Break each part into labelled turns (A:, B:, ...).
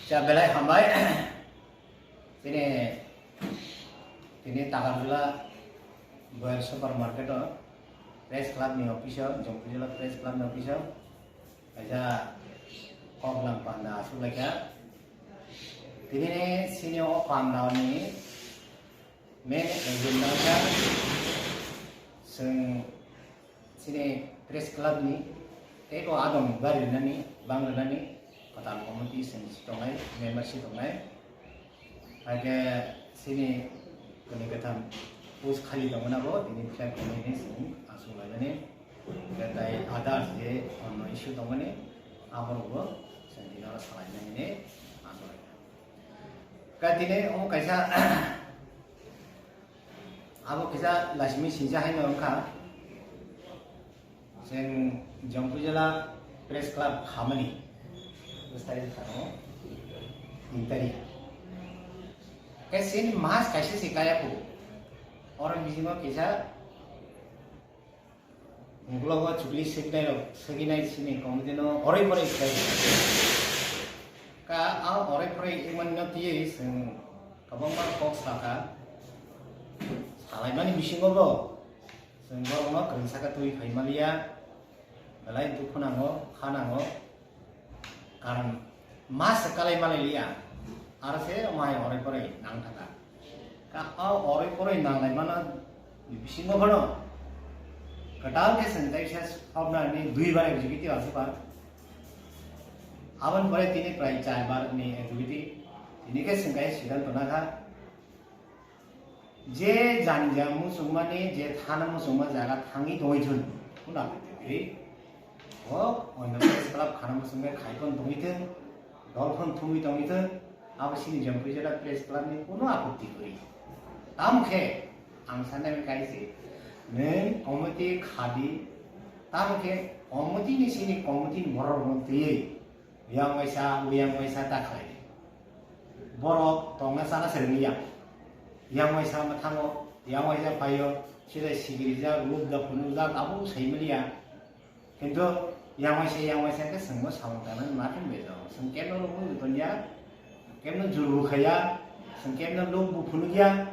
A: 자, belai hambai ini Takarjula Boyer supermarket press club ni official Jongpujula press club ni official aja kong lang panda sulaka ini sini panda ni main agenda ka sini press club ni teko adong bari nani bangla nani Kota Komiti sensitongai membership tongai aja sini kenikatan pus kali dong mana bo ini flag komiti sini asal aja nih katai ada sih ono isu dong mana amor bo sentinel salahnya ini asal aja katine kaisa abo kaisa Lasmi Sinja hai nongka sen Jongpujula press club Hamani Ustaz karo interi कैसे मास कैसे सिखाया को और busy में कैसा मुगलों को चुगली सीखने सीने कॉम्पिटिनो और ही परे का और ही परे इमन नती है कबंग मार कॉक्स लाका सालाय मानी मिशिंग को लो संगोर में करंसा का तुई खाई मालिया बलाई दुखनांगो खानांगो कारण मास कलाई Mallya Arase mai ore pore nang thaka ka ore pore nang lai mana bisingo bano katal ke sanjai sas habna ni dui bar executive asu par aban pore tini prai 4 bar ni executive ini ke sangai sidal bana kha je janja musuma ni je thana musuma jaga thangi doi thun kuna biri o oina club khana musuma khai kon doi thun dol kon thumi doi thun अब सिनी जम्पुजला press club ने कोनो आपत्ति करी तामखे आं साननाय कायसे नों committee खादि तामखे committee नि सिनी कमिटि बरर मन्थि yang waisa takai borok tonga sana sermiya yang waisa mathango yang waisa payo sida sigirija lubda punuja abu saimeliya kintu yang waisa ke sengmo samtanan makin bedo sengkeno lu dunia Kemna juru kaya, sengkemna lu buphunu kia,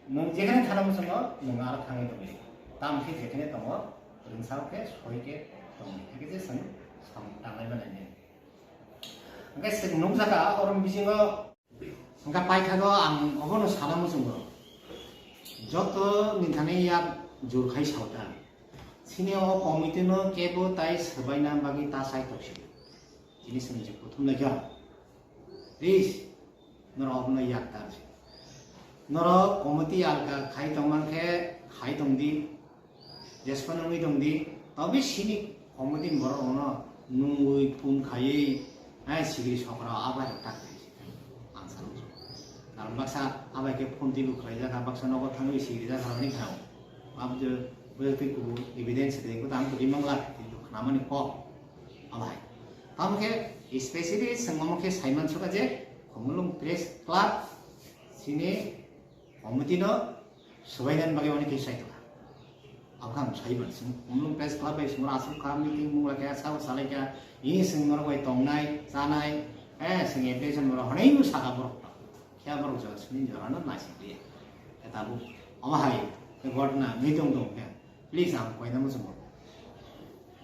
A: nung jekane thana musungo nung ara thangi tobi. Tam ke jekane tongo, ringsao ke soi ke tongi. Hake je seng tangai banane. Angka seng nung saka orang bisingo, angka pai thago ang ogono sana musungo. Joto nintane ya juru kai sauta. Sini o komite no kebo tai sebaina bagi tasai toksi. Ini seni jeput lagi. Please. नरो अपना याद तार नरो committee आलका खाई तंगमान के खाई तंगदी जेसपन नंगी तंगदी तबे सिनी कमिटी बरो न नुई फुन खाई आय सिगिरि सकरा आबाय टाक आंसार कारण बाक्सा आबाय के फुन दिलु खाई जागा बाक्सा नगो थांगि सिगिरि जागा नि खाव अब जो बे को एविडेंस देको तां तो रिमंगला दिलु खानामानि क आबाय तामके स्पेशली संगमके साइमन सुका जे Pemulung press club sini komiti no sebagian bagaimana kisah itu abang saya bersih pemulung press club itu semua asal kami tinggal kayak sahaja salahnya ini semua orang tongnai sanai sengai present orang ini usaha berapa kaya baru jual sini jalan nasi dia kata bu amahai kegodna hitung dong ya please am kau itu semua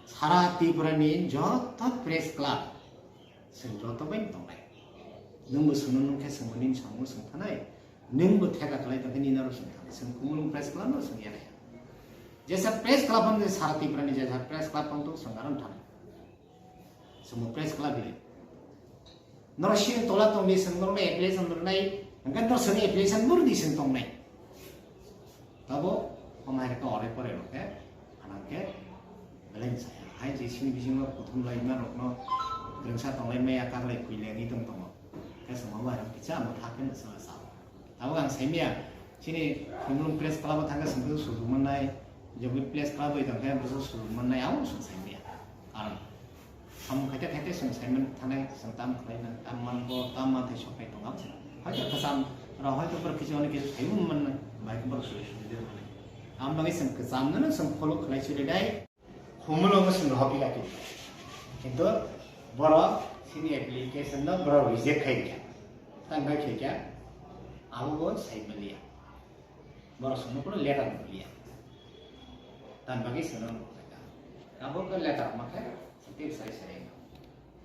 A: Sara tiberani jatuh press club senjata pun tongnai nunggu sunun ke semunin sangu sengtanai nunggu tega kalai tapi ni naru sengtanai sengkumulung press club naru sengiara jasa press club pun sarati berani jasa press club pun tu senggaran thana semua press club ini naru sih tolak tong di sengmur nai application bernai angkat naru sengi application bur di sengtong nai tabo pemain ke orang pore loh ke anak ke belain saya hai jisi ni bising lo putum lain naru no gerengsa tong lain maya kar lai kuileng hitung tong semua barang kita mau taken sama-sama. Tahu kan saya sini pemulung press club tangga sembuh suruh menai, jadi press club itu kan berusaha suruh menai awal saya karena kamu kata saya mentanai sentam kelainan taman ko taman teh sampai tengah. Hanya kesam rahai itu perkisian kita saya baik berusaha sudah. Am lagi kesam nana follow kelai sudah dai, pemulung sembuh hobi lagi. Itu baru sini application no bro reject khai dia tan khai kya abu ko sai beliya bro sono ko letter beliya tan bagi sono abu ko letter makhe setiap sai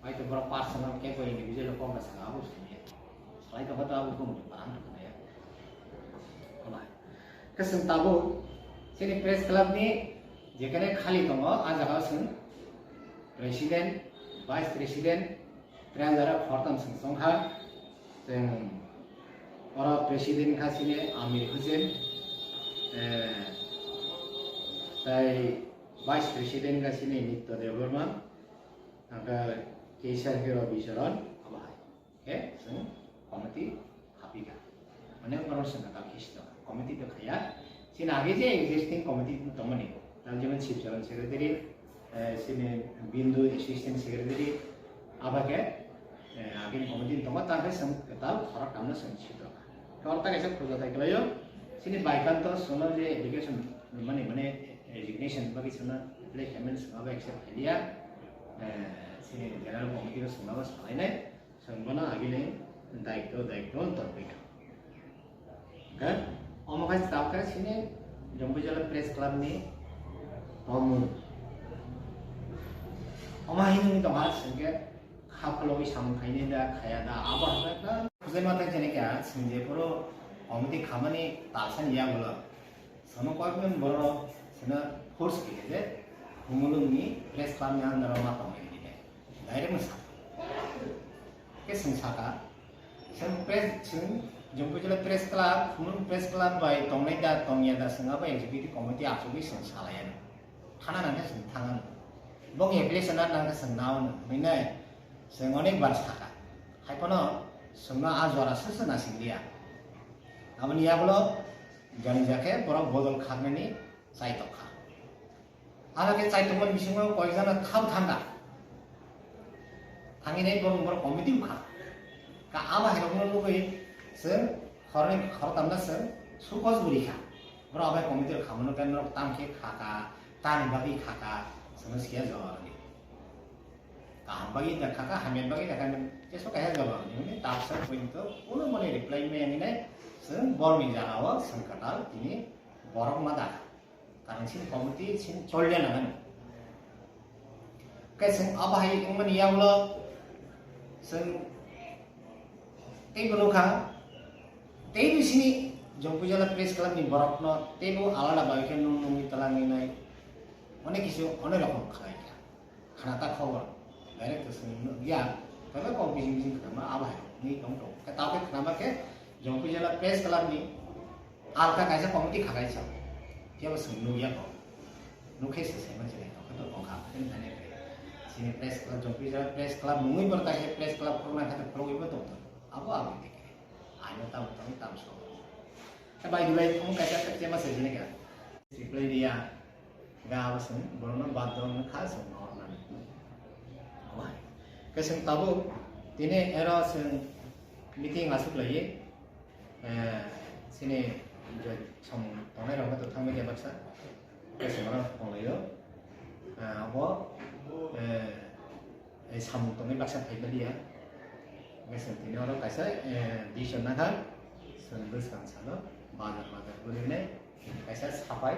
A: ai to bro personal ke ko individual ko ka sang abu sini ai to hota abu ko mu paham to ya kola kesem tabu sini press club ni যেখানে খালি দङ आजागा जों president vice president ट्रेजारा फर्तम संखा जों अरा president खासिने Aamir Hussain ताई vice president खासिने नित्य देवबर्मा आंगा केसर हिरो बिचरन अबाय के जों कमिटि हापिगा माने परसन का किस्त कमिटि तो खाया सिन आगे जे एक्जिस्टिंग कमिटि दमनि जेमन chief general secretary sini bindu assistant secretary apa ke agen komite toma tangke sem ketal farak kamna sensido kalau tak esok kerja tak kelayo sini baikan to sono je education mana resignation bagi sono play comments apa accept dia sini general komite to sono bas lainnya sembana agile daikto topik kan omokai staff kan sini jombo jala press club ni Oma ini to mas sengke khaplo bi sam khaine da khaya da aba da kuzai mata jene kya sinje poro omti khamani tasan ya bola sono kwakmen boro sena force ki je humulung ni press club ni andar ma to ni de direct musa ke sensaka sen press sen jompo jela press club humulung press club bai tongnai da tongya da senga bai executive committee asu bi sensala ya thana na sen thana bong application nang sengaun minai sengonik barsaka haipono sengna azwara sesena singlia amani ya bolo janjake borok bodol khameni saitokha alage saitokman bisingo koijana kham thanga thangine borok committee ukha ka aba herono lugoi seng khorne khortamna seng sukos burikha borok aba committee khamono kan tamke khaka tan bagi khaka समस्या जवाब नहीं काम बगी देखा का हमें बगी देखा में जैसे कहे जवाब नहीं उन्हें ताप्सर कोई तो उन्होंने मने रिप्लाई में यानी नहीं सं बॉर्मिंग जाना हुआ संकटाल तिनी बॉर्म मदा कारण सिंह कमिटी सिंह चोल्ले ना ना कैसे अब हाई उम्मन या बोला सं तेरे लोग हाँ तेरे सिंह जो पुजाला प्रेस क्लब नी बॉर्म ना तेरे वो आला बाइक के नुमी तलांगी नहीं অনেক কিছু অনেক রকম খায় খানাটা খবর ডাইরেক্ট গিয়া তবে কম বিজিং খানা আবার নি কম তো তাকে খানাকে জঙ্কু জেলা প্রেস ক্লাব নি আলকা কাইসা কমিটি খাগাইছা যেবা সঙ্গু ইয়া কম নুখে সেসে মানে তো কখা কেন জানে সিনি প্রেস ক্লাব জঙ্কু জেলা প্রেস ক্লাব মুই বলতা হে প্রেস ক্লাব করনা খাতে ফলোইব তো আবো আবো দেখে আইনো তাম সব বাই দুলাই তুমি কাইসা চেমা সেজিনে কা রিপ্লাই দিয়া gawasan borona badon khasong ornan wah keseng tabu tine era seng meeting asuk lagi sini jo som tonai rong to thang media baksa keseng ora polayo abo sam tonai baksa thai dia keseng tine ora kaisa dishon na kan sendus kan salo bazar boleh kaisa sapai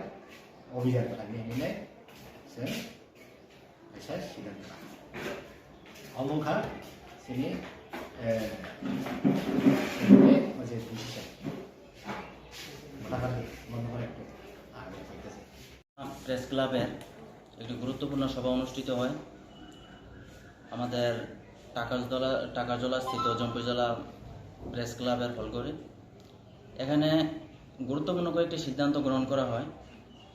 A: অভিযান খালি নিলে সে এসে সিদ্ধান্ত অমুখা সিনি যে decision
B: press ক্লাবের একটি গুরুত্বপূর্ণ সভা অনুষ্ঠিত হয় আমাদের টাকারজলা স্থিত জম্পুজলা প্রেস ক্লাবের হলঘরে। এখানে গুরুত্বপূর্ণ কয়েকটি সিদ্ধান্ত গ্রহণ করা হয়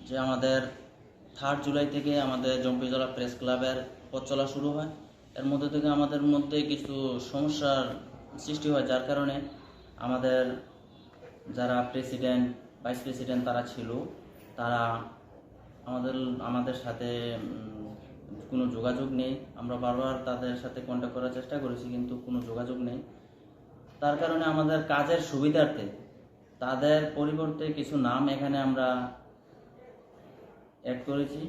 B: যে আমাদের 3 জুলাই থেকে আমাদের জম্পিজলা প্রেস ক্লাবের পথ চলা শুরু হয়। এর মধ্যে থেকে আমাদের মধ্যে কিছু সমস্যার সৃষ্টি হয়, যার কারণে আমাদের যারা প্রেসিডেন্ট ভাইস প্রেসিডেন্ট তারা ছিল, তারা আমাদের সাথে কোনো যোগাযোগ নেই। আমরা বারবার তাদের সাথে কন্ট্যাক্ট করার চেষ্টা করেছি, কিন্তু কোনো যোগাযোগ নেই। তার কারণে আমাদের কাজের সুবিধার্থে তাদের পরিবর্তে কিছু নাম এখানে আমরা অ্যাড করেছি।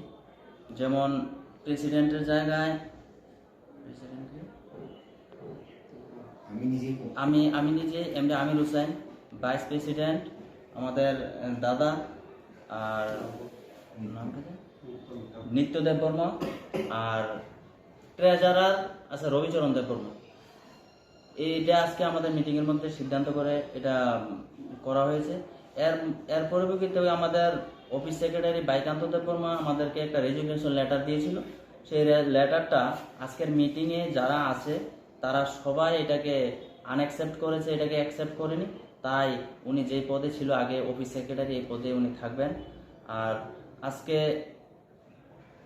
B: যেমন প্রেসিডেন্টের জায়গায়
A: তুমি নিজেই করো।
B: আমি নিজে MD Amir Hossain, vice president আমাদের দাদা, আর নাম কি? নিত্যদেব বর্মা, আর ট্রেজারার আছে রবিচরণ দেব বর্মা। এইটা আজকে আমাদের মিটিংয়ের মধ্যে সিদ্ধান্ত করে এটা করা হয়েছে। এর পরিপ্রেক্ষিতে আমাদের অফিস সেক্রেটারি বাইকান্ত দেব বর্মা আমাদেরকে একটা রেজিগনেশন লেটার দিয়েছিল। সেই লেটারটা আজকের মিটিংয়ে যারা আছে তারা সবাই এটাকে আনঅ্যাকসেপ্ট করেছে, এটাকে অ্যাকসেপ্ট করেনি। তাই উনি যেই পদে ছিল আগে অফিস সেক্রেটারি, এই পদে উনি থাকবেন। আর আজকে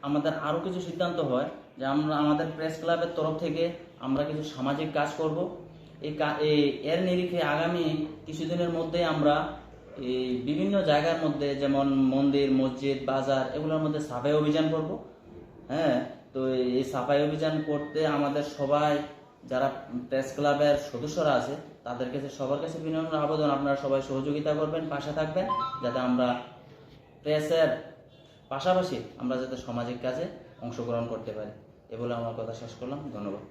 B: আমাদের আরও কিছু সিদ্ধান্ত হয় যে আমরা আমাদের প্রেস ক্লাবের তরফ থেকে আমরা কিছু সামাজিক কাজ করব। এর নিরিখে আগামী কিছুদিনের মধ্যে আমরা এই বিভিন্ন জায়গার মধ্যে, যেমন মন্দির, মসজিদ, বাজার, এগুলোর মধ্যে সাফাই অভিযান করব। হ্যাঁ, তো এই সাফাই অভিযান করতে আমাদের সবাই যারা প্রেস ক্লাবের সদস্যরা আছে তাদের কাছে, সবার কাছে বিনম্র আবেদন, আপনারা সবাই সহযোগিতা করবেন, পাশে থাকবেন, যাতে আমরা প্রেসের পাশাপাশি আমরা যাতে সামাজিক কাজে অংশগ্রহণ করতে পারি। এ বলে আমার কথা শেষ করলাম। ধন্যবাদ।